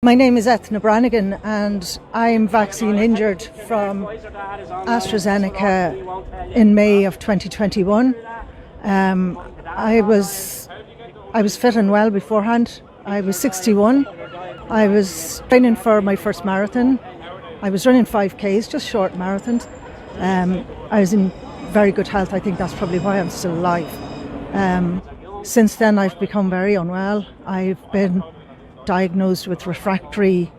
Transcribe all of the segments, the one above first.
My name is Ethna Brannigan and I'm vaccine injured from AstraZeneca in May of 2021. I was fit and well beforehand. I was 61. I was training for my first marathon. I was running 5Ks, just short marathons. I was in very good health. I think that's probably why I'm still alive. Since then I've become very unwell. I've been diagnosed with refractory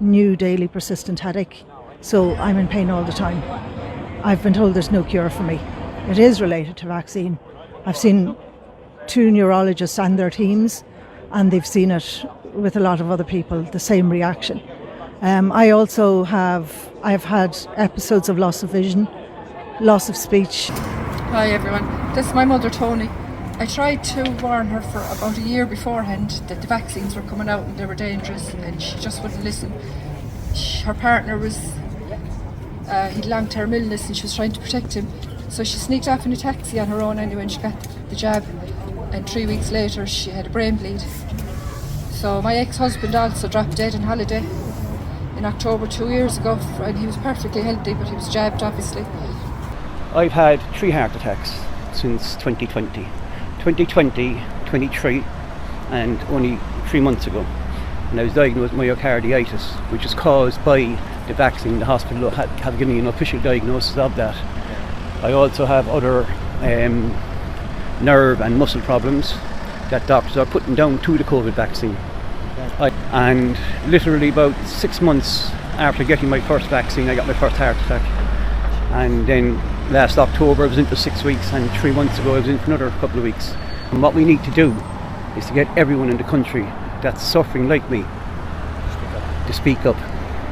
new daily persistent headache, so I'm in pain all the time. I've been told there's no cure for me. It is related to vaccine. I've seen 2 neurologists and their teams, and they've seen it with a lot of other people, the same reaction. I've had episodes of loss of vision, loss of speech. Hi everyone, this is my mother Tony. I tried to warn her for about a year beforehand that the vaccines were coming out and they were dangerous, and she just wouldn't listen. Her partner he'd long-term illness and she was trying to protect him. So she sneaked off in a taxi on her own anyway and she got the jab, and 3 weeks later she had a brain bleed. So my ex-husband also dropped dead on holiday in October 2 years ago, and he was perfectly healthy but he was jabbed obviously. I've had 3 heart attacks since 2020. 2020, 23 and only 3 months ago. And I was diagnosed with myocarditis, which is caused by the vaccine. The hospital have given me an official diagnosis of that. I also have other nerve and muscle problems that doctors are putting down to the COVID vaccine. And literally about 6 months after getting my first vaccine, I got my first heart attack. And then last October I was in for 6 weeks, and 3 months ago I was in for another couple of weeks. And what we need to do is to get everyone in the country that's suffering like me to speak up,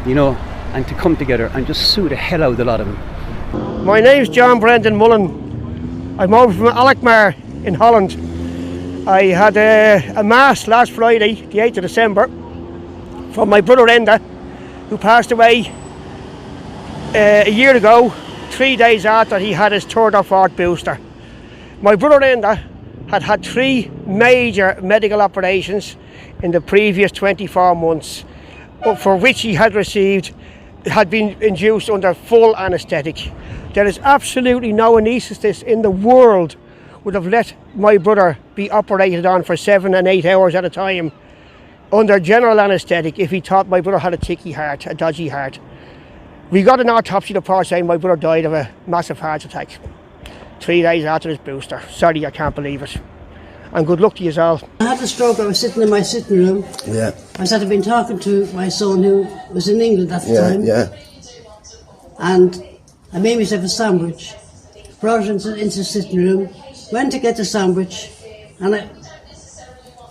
and to come together and just sue the hell out of a lot of them. My name's John Brendan Mullen. I'm over from Alkmaar in Holland. I had a mass last Friday, the 8th of December, from my brother Enda, who passed away a year ago, 3 days after he had his 3rd or 4th booster. My brother Enda had 3 major medical operations in the previous 24 months, for which he had been induced under full anaesthetic. There is absolutely no anaesthetist in the world would have let my brother be operated on for 7 and 8 hours at a time under general anaesthetic if he thought my brother had a ticky heart, a dodgy heart. We got an autopsy report saying my brother died of a massive heart attack 3 days after his booster. Sorry, I can't believe it. And good luck to you all. I had a stroke. I was sitting in my sitting room. Yeah. I said I'd been talking to my son who was in England at the time. Yeah. And I made myself a sandwich, brought it into the sitting room, went to get the sandwich, and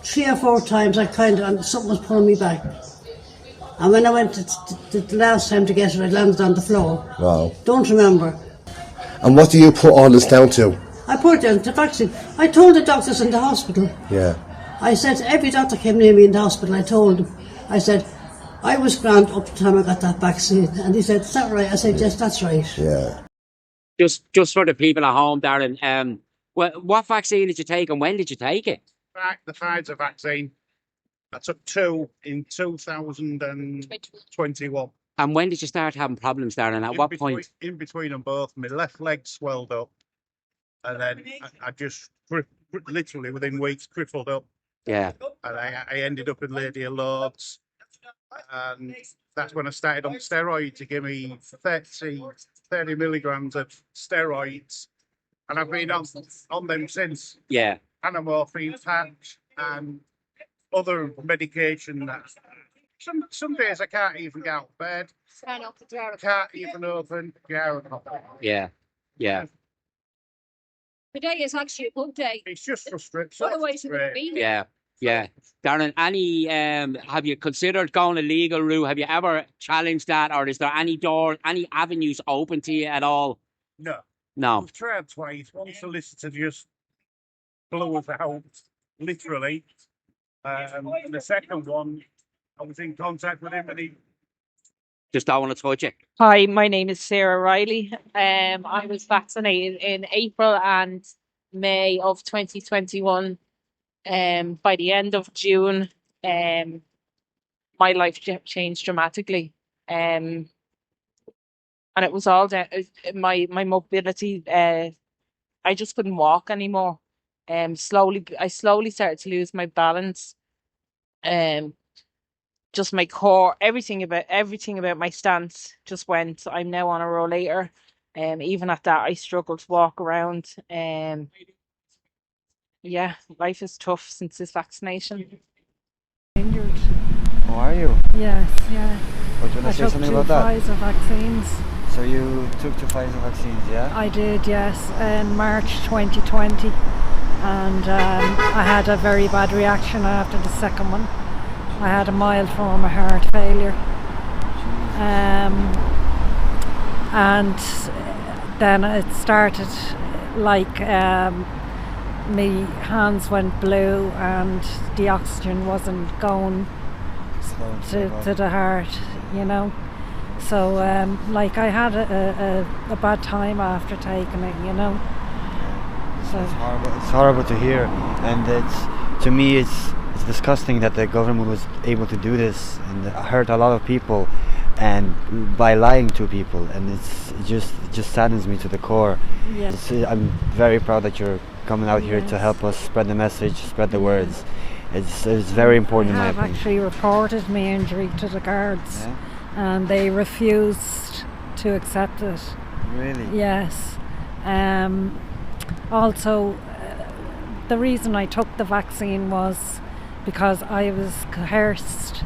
3 or 4 times something was pulling me back. And when I went the last time to get it, I landed on the floor. Wow. Don't remember. And what do you put all this down to? I put it down to vaccine. I told the doctors in the hospital. Yeah. I said, every doctor came near me in the hospital, I told them. I said, I was grand up to the time I got that vaccine. And he said, is that right? I said, yes, that's right. Yeah. Just for the people at home, Darren, what vaccine did you take and when did you take it? The Pfizer vaccine. I took 2 in 2021. And when did you start having problems, Darren? At what point? In between them both, my left leg swelled up, and then I just literally within weeks crippled up. Yeah. And I ended up in Lady Lords, and that's when I started on steroids. To give me 30 milligrams of steroids, and I've been on them since. Yeah. Anamorphine patch and other medication. That some days I can't even get out of bed. I can't even open the air. Yeah. Yeah. Today is actually a good day. It's just frustrating. Otherwise it would be. Yeah. Yeah. Darren, have you considered going a legal route? Have you ever challenged that, or is there any avenues open to you at all? No. No. I've tried twice. One solicitor just blew us out, literally. And the second one, I was in contact with him and he just don't want to touch it. Hi, my name is Sarah Riley. I was vaccinated in April and May of 2021. By the end of June, my life changed dramatically. And it was all down my mobility. I just couldn't walk anymore. I slowly started to lose my balance. Just my core, everything about my stance just went. I'm now on a rollator. Even at that, I struggle to walk around. Yeah, life is tough since this vaccination. Injured. How are you? Yes, yeah. What do you want I to say took something 2 about that? Pfizer vaccines. So you took 2 Pfizer vaccines, yeah? I did, yes, in March 2020. And I had a very bad reaction after the second one. I had a mild form of heart failure. And then it started like my hands went blue and the oxygen wasn't going to the heart, you know. So like I had a bad time after taking it, you know. So It's horrible to hear, and to me it's disgusting that the government was able to do this and hurt a lot of people, and by lying to people, and it just saddens me to the core. yeah. I'm very proud that you're coming out here to Yes. help us spread the message, spread the words. It's very important in my I have opinion. actually reported my injury to the guards, Yeah? and they refused to accept it. Really? Yes. Also, the reason I took the vaccine was because I was coerced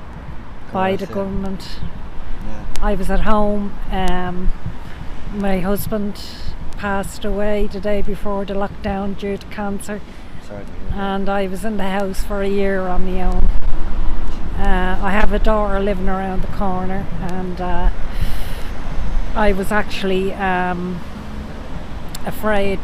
by the Coerced, yeah. government. Yeah. I was at home. My husband passed away the day before the lockdown due to cancer, Sorry to hear that. and I was in the house for a year on my own. I have a daughter living around the corner, and I was actually afraid.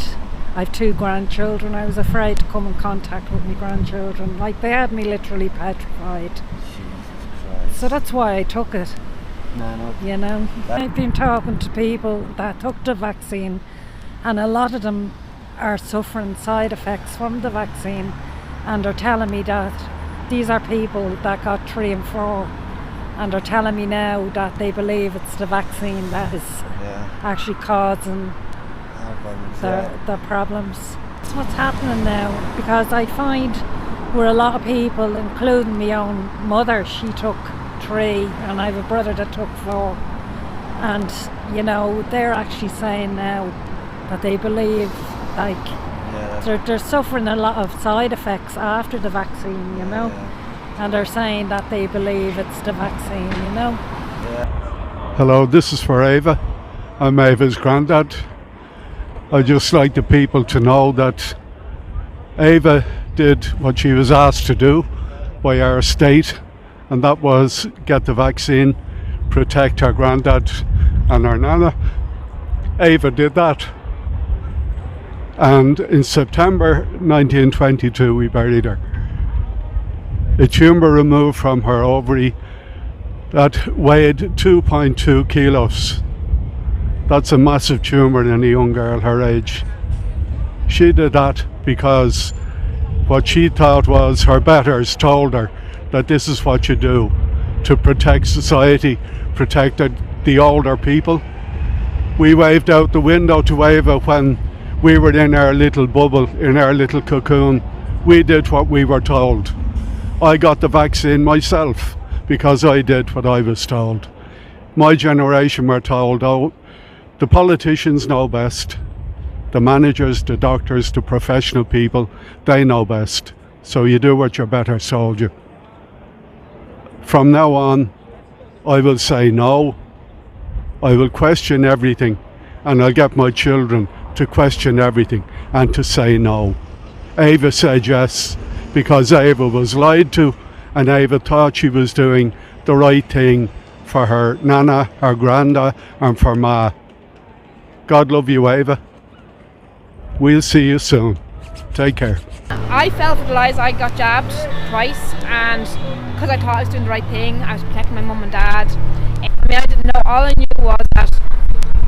I have 2 grandchildren. I was afraid to come in contact with my grandchildren. Like, they had me literally petrified. Jesus Christ. So that's why I took it, No. you know. That- I've been talking to people that took the vaccine, and a lot of them are suffering side effects from the vaccine, and they're telling me that these are people that got 3 and 4, and they're telling me now that they believe it's the vaccine that is Yeah. actually causing the problems. That's what's happening now, because I find with a lot of people, including my own mother, she took 3, and I have a brother that took 4, and you know, they're actually saying now that they believe, like, Yeah. they're suffering a lot of side effects after the vaccine, you know, and they're saying that they believe it's the vaccine, you know. Hello, this is for Ava. I'm Ava's granddad. I'd just like the people to know that Ava did what she was asked to do by our state, and that was get the vaccine, protect her granddad and her nana. Ava did that. And in September 1922 we buried her. A tumour removed from her ovary that weighed 2.2 kilos. That's a massive tumour in a young girl her age. She did that because what she thought was her betters told her that this is what you do to protect society, protect the older people. We waved out the window to Ava when we were in our little bubble, in our little cocoon. We did what we were told. I got the vaccine myself because I did what I was told. My generation were told, oh, the politicians know best. The managers, the doctors, the professional people, they know best. So you do what your betters told you. From now on, I will say no. I will question everything, and I'll get my children to question everything and to say no. Ava said yes because Ava was lied to, and Ava thought she was doing the right thing for her nana, her granda, and for ma. God love you, Ava. We'll see you soon. Take care. I fell for the lies. I got jabbed twice, and because I thought I was doing the right thing, I was protecting my mum and dad. I mean, I didn't know. All I knew was that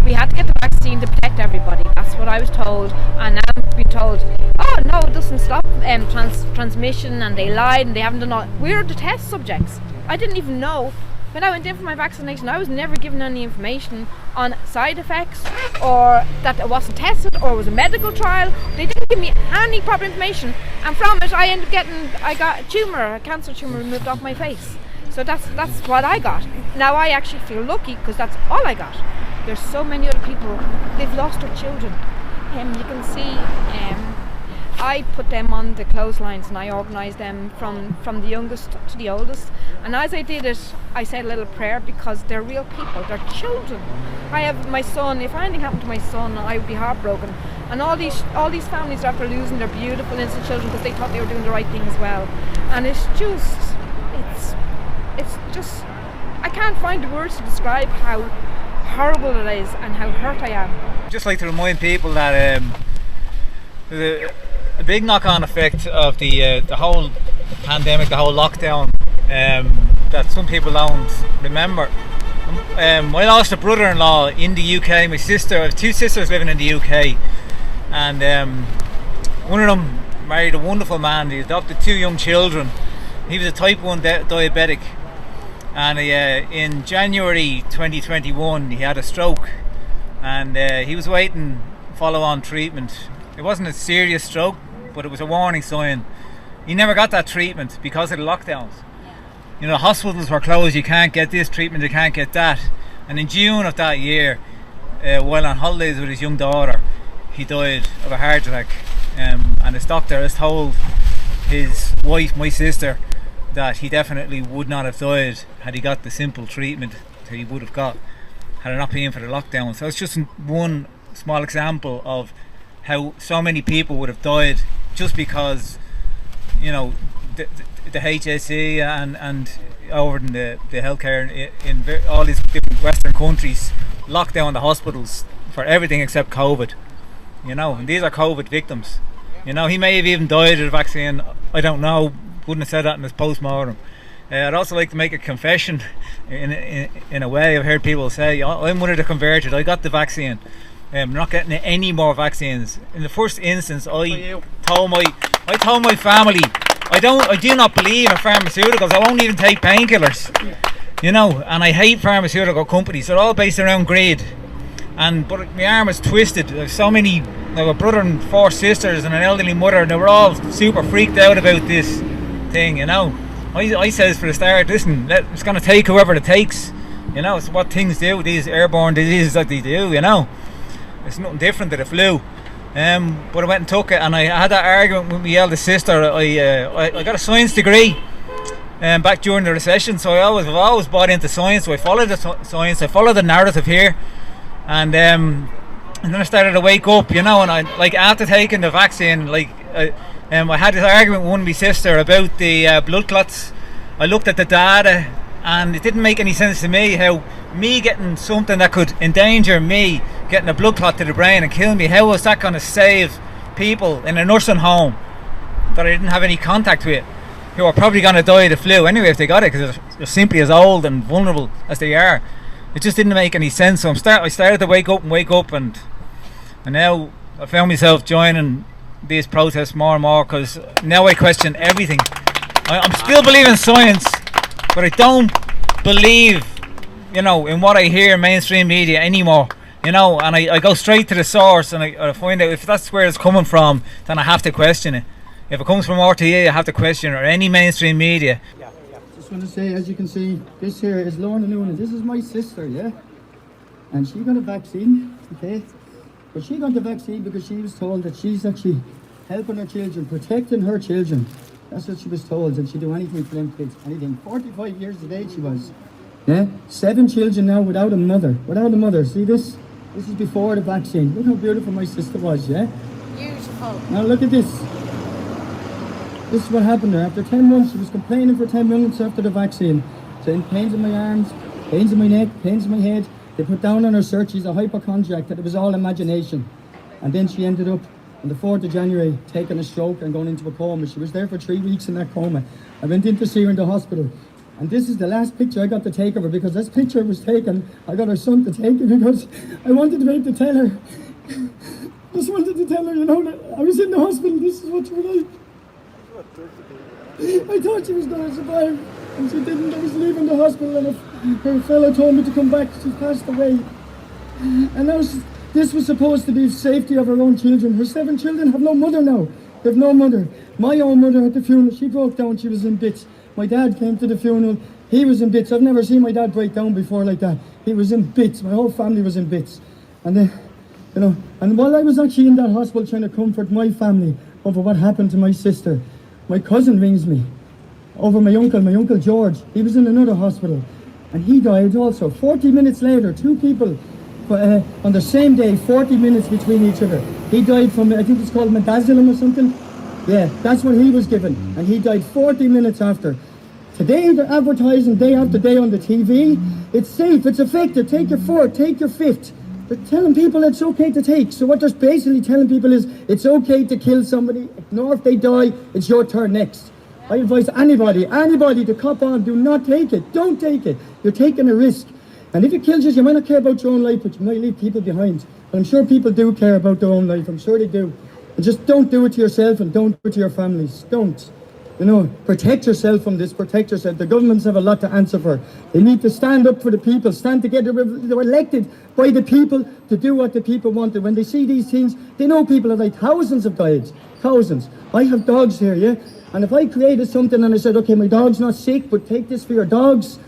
we had to get the vaccine to protect everybody. That's what I was told, and now I'm being told, oh no, it doesn't stop transmission, and they lied and they haven't done all. We're the test subjects. I didn't even know. When I went in for my vaccination, I was never given any information on side effects or that it wasn't tested or it was a medical trial. They didn't give me any proper information, and from it I got a cancer tumour removed off my face. So that's what I got. Now I actually feel lucky because that's all I got. There's so many other people, they've lost their children. You can see I put them on the clotheslines and I organised them from the youngest to the oldest. And as I did it, I said a little prayer because they're real people, they're children. I have my son, if anything happened to my son, I would be heartbroken. And all these families are after losing their beautiful innocent children because they thought they were doing the right thing as well. And it's just, I can't find the words to describe how horrible it is and how hurt I am. I'd just like to remind people that there's a big knock-on effect of the whole pandemic, the whole lockdown, that some people don't remember. I lost a brother-in-law in the UK. I have two sisters living in the UK, and one of them married a wonderful man. He adopted 2 young children. He was a type 1 diabetic, and in January 2021 he had a stroke, and he was waiting follow-on treatment. It wasn't a serious stroke, but it was a warning sign. He never got that treatment because of the lockdowns. You know, hospitals were closed, you can't get this treatment, you can't get that. And in June of that year, while on holidays with his young daughter, he died of a heart attack. And his doctor has told his wife, my sister, that he definitely would not have died had he got the simple treatment that he would have got had it not been for the lockdown. So it's just one small example of how so many people would have died just because, you know, the HSE and over in the healthcare in all these different Western countries locked down the hospitals for everything except COVID. You know, and these are COVID victims. You know, he may have even died of the vaccine. I don't know. Wouldn't have said that in his post-mortem. I'd also like to make a confession in a way. I've heard people say, I'm one of the converted. I got the vaccine. I'm not getting any more vaccines. In the first instance, I told my family, I do not believe in pharmaceuticals. I won't even take painkillers. You know, and I hate pharmaceutical companies. They're all based around greed. But my arm was twisted. There's so many, like a brother and 4 sisters and an elderly mother, and they were all super freaked out about this thing, you know. I says for the start, listen, it's going to take whoever it takes. You know, it's what things do, these airborne diseases that they do, you know. It's nothing different to the flu. But I went and took it, and I had that argument with my eldest sister. I got a science degree back during the recession, so I've always bought into science. So I followed the science, I followed the narrative here, and then I started to wake up, you know. And I, like, after taking the vaccine, like, I had this argument with one of my sister about the blood clots. I looked at the data, and it didn't make any sense to me how me getting something that could endanger me, getting a blood clot to the brain and kill me, how was that going to save people in a nursing home that I didn't have any contact with, who are probably going to die of the flu anyway if they got it, because they're simply as old and vulnerable as they are. It just didn't make any sense. So I started to wake up, and now I found myself joining these protests more and more, because now I question everything. I'm still believing in science, but I don't believe, you know, in what I hear in mainstream media anymore. You know, and I go straight to the source, and I find out if that's where it's coming from, then I have to question it. If it comes from RTA, I have to question it, or any mainstream media. Just want to say, as you can see, this here is Lorna Noonan. This is my sister, yeah? And she got a vaccine, okay? But she got the vaccine because she was told that she's actually helping her children, protecting her children. That's what she was told, that she'd do anything for them kids, anything. 45 years of age she was. Yeah? 7 children now without a mother. Without a mother. See this? This is before the vaccine. Look how beautiful my sister was, yeah? Beautiful. Now look at this. This is what happened there. After 10 months, she was complaining for 10 minutes after the vaccine. Saying pains in my arms, pains in my neck, pains in my head. They put down on her search, she's a hypochondriac, that it was all imagination. And then she ended up on the 4th of January taking a stroke and going into a coma. She was there for 3 weeks in that coma. I went in to see her in the hospital. And this is the last picture I got to take of her, because this picture was taken, I got her son to take it because I wanted to be able to tell her. Just wanted to tell her, you know, that I was in the hospital, this is what you were like. I thought she was going to survive. And she didn't. I was leaving the hospital and her fellow told me to come back. She passed away. And this was supposed to be safety of her own children. Her 7 children have no mother now. They have no mother. My own mother at the funeral, she broke down. She was in bits. My dad came to the funeral. He was in bits. I've never seen my dad break down before like that. He was in bits. My whole family was in bits. And then, and while I was actually in that hospital trying to comfort my family over what happened to my sister, my cousin rings me over my uncle George. He was in another hospital and he died also. 40 minutes later, 2 people on the same day, 40 minutes between each other. He died from, I think it's called midazolam or something. Yeah, that's what he was given. And he died 40 minutes after. Today they're advertising day after day on the TV. It's safe, it's effective, take your 4th, take your 5th. They're telling people it's okay to take. So what they're basically telling people is it's okay to kill somebody. Ignore if they die, it's your turn next. I advise anybody to cop on, do not take it. Don't take it. You're taking a risk. And if it kills you, you might not care about your own life, but you might leave people behind. And I'm sure people do care about their own life. I'm sure they do. And just don't do it to yourself and don't do it to your families. Don't. Protect yourself from this. Protect yourself. The governments have a lot to answer for. They need to stand up for the people. Stand together. They were elected by the people to do what the people wanted. When they see these things, they know people have died. Thousands have died. Thousands. I have dogs here, yeah? And if I created something and I said, okay, my dog's not sick, but take this for your dogs,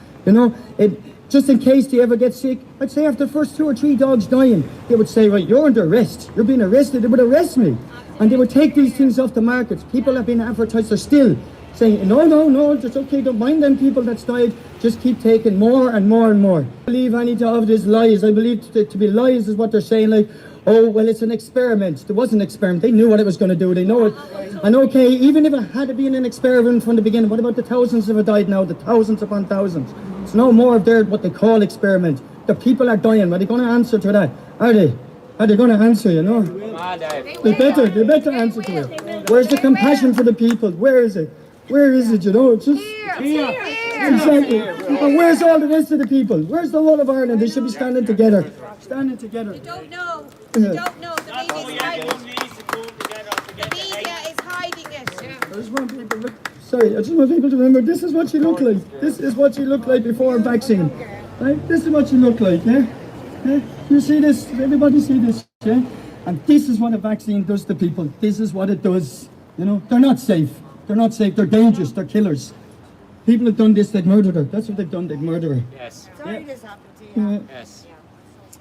just in case they ever get sick, I'd say after the first 2 or 3 dogs dying, they would say, right, you're under arrest. You're being arrested. They would arrest me. And they would take these things off the market. People have been advertised are still saying, no, it's okay, don't mind them people that's died. Just keep taking more and more and more. I believe any of this lies. I believe to be lies is what they're saying, like, oh, well, it's an experiment. There was an experiment. They knew what it was going to do. They know it. And okay, even if it had been an experiment from the beginning, what about the thousands that have died now? The thousands upon thousands. It's no more of what they call experiment. The people are dying. Are they going to answer to that? Are they? Are they going to answer, They better answer to it. Where's the compassion for the people? Where is it? Where is it, It's just... Here. Exactly. And where's all the rest of the people? Where's the whole of Ireland? They should be standing together. Standing together. They don't know. They don't know. The media is hiding it. The media is hiding it. I just want people I just want people to remember this is what she looked like. This is what she looked like before her vaccine. Right? This is what she looked like, yeah? You see this? Everybody see this, yeah? And this is what a vaccine does to people. This is what it does. They're not safe. They're not safe. They're dangerous. They're killers. People have done this. They've murdered her. That's what they've done. They've murdered her. Yes. Sorry this happened to you. Yes.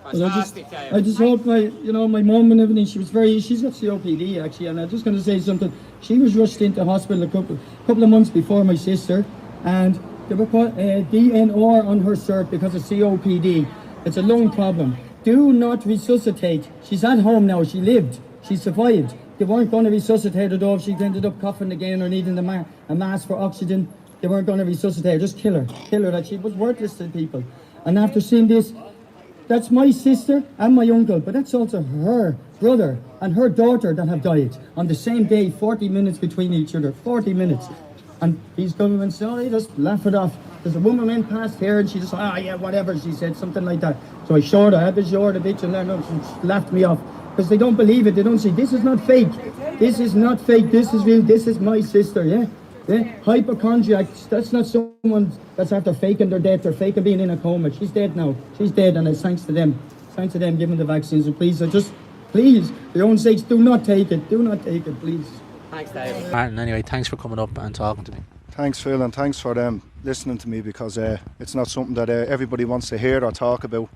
Well, I just hope my mum and everything. She's got COPD actually, and I'm just going to say something. She was rushed into hospital a couple of months before my sister, and they were put DNR on her cert because of COPD. It's a lung problem. Do not resuscitate. She's at home now. She lived. She survived. They weren't going to resuscitate her though. If she ended up coughing again or needing a mask for oxygen, they weren't going to resuscitate her. Just kill her. Kill her. That she was worthless to people. And after seeing this, that's my sister and my uncle, but that's also her brother and her daughter that have died on the same day, 40 minutes between each other, 40 minutes. And these governments, they just laugh it off. There's a woman went past here and she just, yeah, whatever, she said, something like that. So I showed her, I had to show her the bitch and she laughed me off. Because they don't believe it, they don't see, this is not fake. This is not fake, this is real, this is my sister, yeah? Hypochondriac, that's not someone that's after faking their death or faking being in a coma. She's dead now. She's dead, and it's thanks to them. Thanks to them giving the vaccines. So please, please, for your own sakes, do not take it. Do not take it, please. Thanks, Dave. Martin, anyway, thanks for coming up and talking to me. Thanks, Phil, and thanks for listening to me, because it's not something that everybody wants to hear or talk about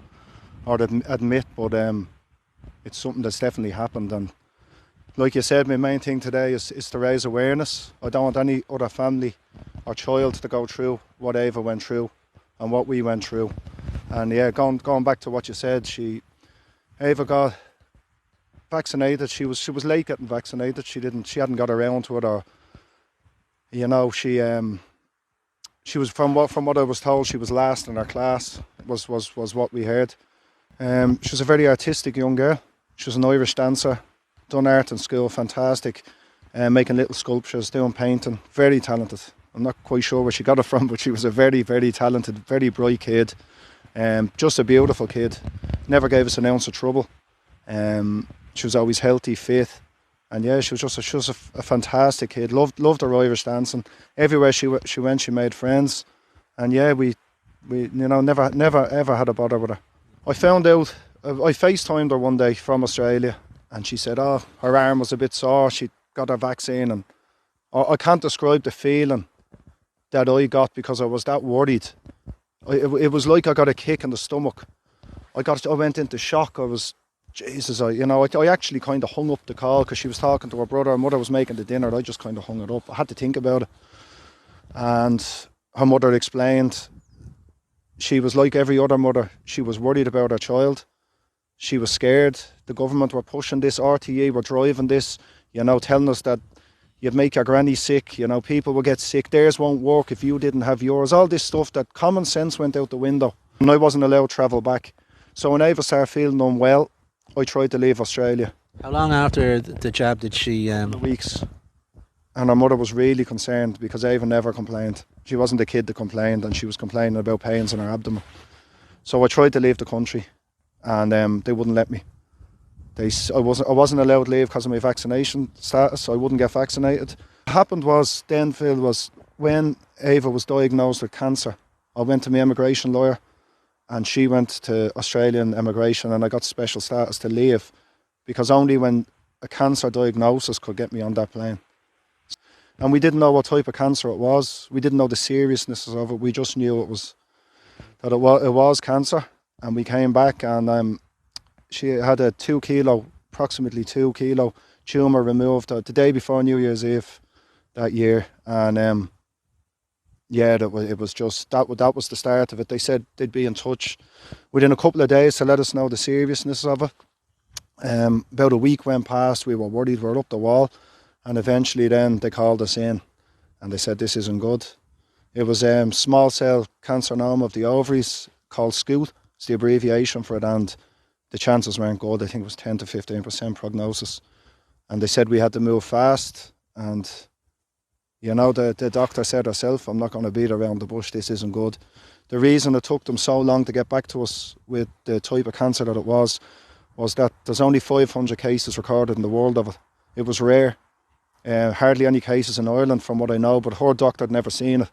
or admit, but it's something that's definitely happened. And like you said, my main thing today is to raise awareness. I don't want any other family or child to go through what Ava went through and what we went through. And yeah, going back to what you said, Ava got vaccinated. She was late getting vaccinated. She hadn't got around to it, or she was from what I was told, she was last in her class. Was what we heard. She was a very artistic young girl. She was an Irish dancer. Done art in school, fantastic, making little sculptures, doing painting, very talented. I'm not quite sure where she got it from, but she was a very, very talented, very bright kid. Just a beautiful kid, never gave us an ounce of trouble. She was always healthy, fit, and yeah, she was a fantastic kid. Loved her Irish dancing. Everywhere she went, she made friends. And yeah, we never ever had a bother with her. I found out, I FaceTimed her one day from Australia, and she said, oh, her arm was a bit sore, she got her vaccine, and I can't describe the feeling that I got because I was that worried. It was like I got a kick in the stomach. I went into shock. I was, Jesus, I actually kind of hung up the call because she was talking to her brother. Her mother was making the dinner. I just kind of hung it up. I had to think about it. And her mother explained she was like every other mother. She was worried about her child. She was scared. The government were pushing this. RTE were driving this, telling us that you'd make your granny sick. People will get sick. Theirs won't work if you didn't have yours. All this stuff, that common sense went out the window. And I wasn't allowed to travel back. So when Ava started feeling unwell, I tried to leave Australia. How long after the jab did she... Weeks. And her mother was really concerned because Ava never complained. She wasn't the kid that complained, and she was complaining about pains in her abdomen. So I tried to leave the country, and they wouldn't let me. I wasn't allowed to leave because of my vaccination status, so I wouldn't get vaccinated. What happened was, then, Phil, was when Ava was diagnosed with cancer, I went to my immigration lawyer, and she went to Australian immigration, and I got special status to leave because only when a cancer diagnosis could get me on that plane. And we didn't know what type of cancer it was. We didn't know the seriousness of it. We just knew it was cancer. And we came back, and she had a approximately 2 kilo tumour removed the day before New Year's Eve that year. And it was just that was the start of it. They said they'd be in touch within a couple of days to let us know the seriousness of it. About a week went past. We were worried. We were up the wall, and eventually then they called us in, and they said this isn't good. It was small cell carcinoma of the ovaries, called SCOOT. It's the abbreviation for it, and the chances weren't good. I think it was 10 to 15% prognosis, and they said we had to move fast. And the doctor said herself, I'm not going to beat around the bush, this isn't good. The reason it took them so long to get back to us with the type of cancer that it was that there's only 500 cases recorded in the world of it. It was rare. Hardly any cases in Ireland from what I know, but her doctor had never seen it.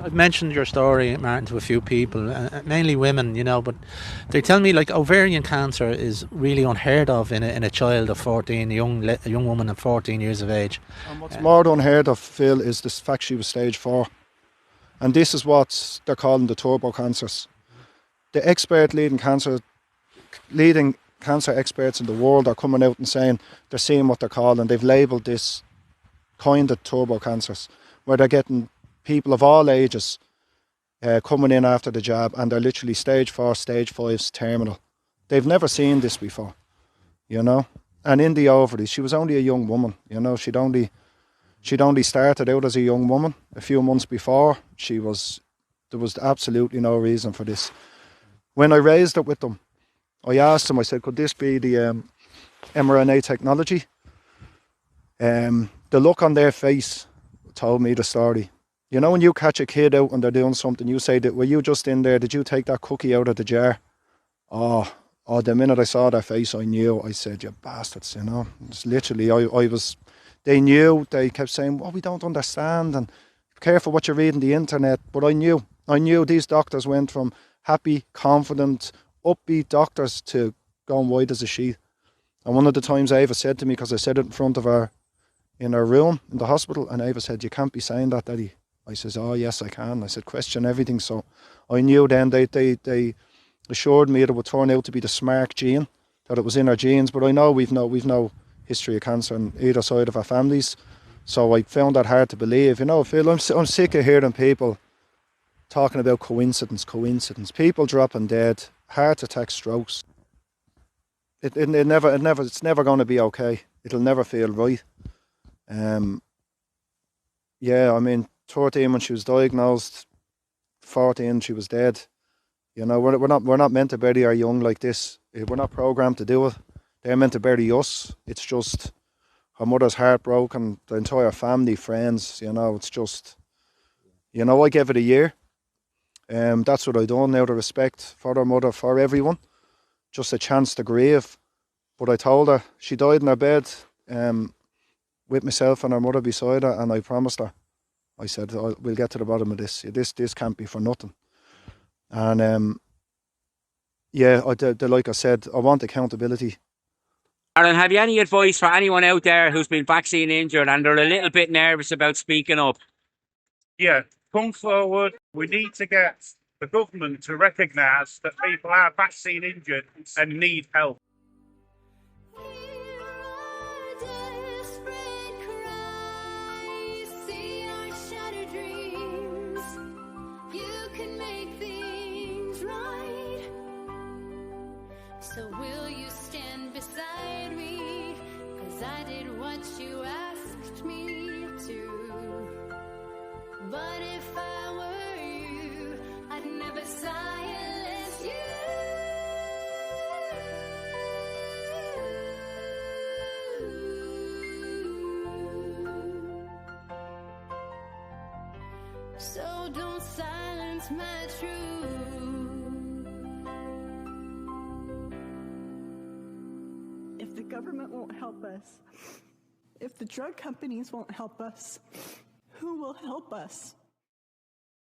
I've mentioned your story, Martin, to a few people, mainly women, but they tell me like ovarian cancer is really unheard of in a child of 14, a young woman of 14 years of age. And what's more unheard of, Phil, is the fact she was stage 4. And this is what they're calling the turbo cancers. The leading cancer experts in the world are coming out and saying they're seeing what they're calling. They've labelled this kind of turbo cancers, where they're getting people of all ages coming in after the jab, and they're literally stage 4, stage 5, terminal. They've never seen this before, And in the ovaries, she was only a young woman, She'd only started out as a young woman. A few months before, there was absolutely no reason for this. When I raised it with them, I asked them, I said, could this be the mRNA technology? The look on their face told me the story. When you catch a kid out and they're doing something, you say, were you just in there? Did you take that cookie out of the jar? Oh, the minute I saw their face, I knew. I said, you bastards, It's literally, they knew. They kept saying, we don't understand, and be careful what you read on the internet. But I knew these doctors went from happy, confident, upbeat doctors to going white as a sheet. And one of the times Ava said to me, because I said it in front of her in her room in the hospital, and Ava said, you can't be saying that, Daddy. I says, oh yes I can. I said, question everything. So I knew then they assured me that it would turn out to be the SMARC gene, that it was in our genes. But I know we've no history of cancer on either side of our families, so I found that hard to believe. Phil, I'm sick of hearing people talking about coincidence. People dropping dead, heart attacks, strokes. It's never going to be okay. It'll never feel right. 13 when she was diagnosed, 14 she was dead. We're not meant to bury our young like this. We're not programmed to do it. They're meant to bury us. It's just her mother's heartbroken, the entire family, friends. It's just, I gave it a year. That's what I done out of respect for her mother, for everyone. Just a chance to grieve. But I told her, she died in her bed with myself and her mother beside her, and I promised her I said, oh, we'll get to the bottom of this. This can't be for nothing. And like I said, I want accountability. Aaron, have you any advice for anyone out there who's been vaccine injured and they're a little bit nervous about speaking up? Yeah, come forward. We need to get the government to recognise that people are vaccine injured and need help. So will you stand beside me? 'Cause I did what you asked me to. But if I were you, I'd never silence you. So don't silence my truth. If the government won't help us, if the drug companies won't help us, who will help us?